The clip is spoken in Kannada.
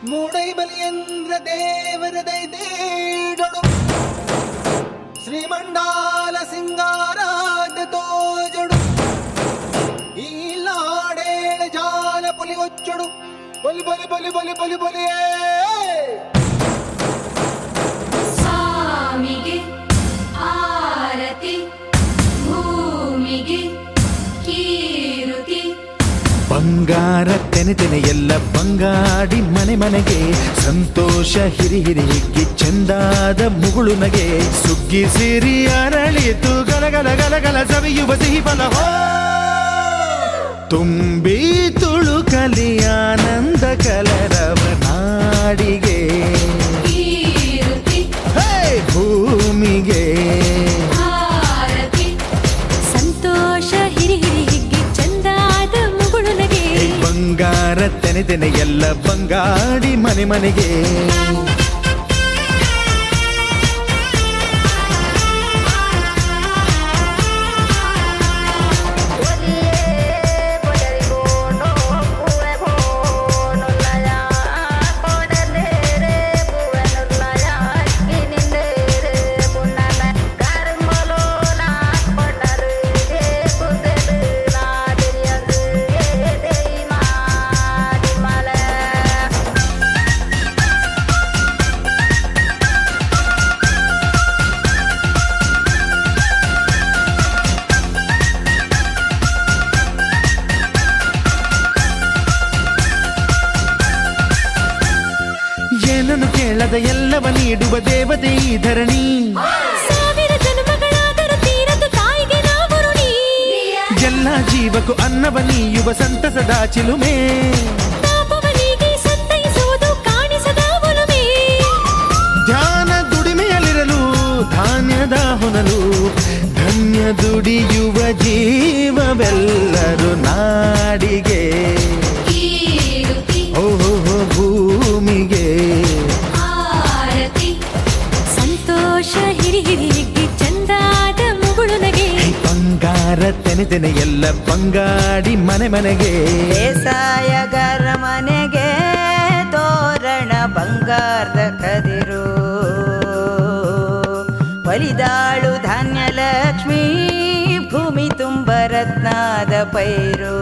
ಮೂಡೈ ಬಲಿಯಂದ್ರ ದೇವರ ದೈದೇಡೊಡು ಶ್ರೀಮಂಡಾಲ ಸಿಂಗಾರಾದ ತೋಜಡು ಈ ಲಾಡೇಳ ಜಾಲ ಪುಲಿ ಒಚ್ಚಡು ಬಲಿ ಬಲಿ ಬಲಿ ಬಲಿ ಬಲಿ ಬಲಿಯೇ ಸ್ವಾಮಿಗೆ ಆರತಿ ಭೂಮಿಗೆ ಕೀರುತಿ ಬಂಗಾರ ತೆನೆ ತೆನೆ ಎಲ್ಲ ಬಂಗಾಡಿ ಮನೆ ಮನೆಗೆ ಸಂತೋಷ ಹಿರಿ ಹಿರಿ ಹಿಗ್ಗಿ ಚೆಂದಾದ ಮುಗುಳು ನಗೆ ಸುಗ್ಗಿ ಸಿರಿ ಅರಳಿತು ಗಲಗಲ ಗಲಗಲ ಸವಿಯುವ ಸಿಹಿ ಫಲ ತುಂಬಿ ತುಳುಕಲಿ ಆನಂದ ಕಲರವ ನಾಡಿಗೆ ಕೀರುತಿ ಹೇ ಭೂಮಿಗೆ ಆರತಿ ಸಂತೋಷ ಹಿರಿ ಹಿರಿ ಹಿಗ್ಗಿ ಚಂದಾದ ಮುಗುಳು ನಗೆ ಬಂಗಾರ ತೆನೆ ತೆನೆ ಎಲ್ಲ ಬಂಗಾಡಿ ಮನೆ ಮನೆಗೆ ಏನನ್ನು ಕೇಳದ ಎಲ್ಲವ ನೀಡುವ ದೇವತೆ ಈ ಧರಣಿ ಸಾವಿರ ಜನ್ಮಗಳಾದರೂ ತೀರದು ತಾಯಿಗೆ ನಾವು ಋಣಿ ಎಲ್ಲ ಜೀವಕ್ಕೂ ಅನ್ನವ ನೀಯುವ ಸಂತಸದ ಚಿಲುಮೆ ಪಾಪವನಿಗೆ ಸಂತೈಸುವುದು ಕಾಣಿಸದ ಒಲುಮೆ ಧ್ಯಾನ ದುಡಿಮೆಯಲ್ಲಿರಲು ಧಾನ್ಯದ ಹೊನಲು ಧನ್ಯ ದುಡಿಯುವ ಜೀವವೆಲ್ಲರೂ ನಾಡಿಗೆ ಕೀರುತಿ ಓಹೋ ಭೂಮಿಗೆ ಆರತಿ ಸಂತೋಷ ಹಿರಿ ಹಿರಿ ಹಿಗ್ಗಿ ಚಂದಾದ ಮುಗುಳು ನಗೆ ಬಂಗಾರ ತೆನೆ ತೆನೆ ಎಲ್ಲ ಬಂಗಾಡಿ ಮನೆ ಮನೆಗೆ ಬೇಸಾಯಗಾರ ಮನೆಗೆ ತೋರಣ ಬಂಗಾರದ ಕದಿರು ಬಲಿದಾಳು ಧಾನ್ಯ ಲಕ್ಷ್ಮೀ ಭೂಮಿ ತುಂಬ ರತ್ನದ ಪೈರು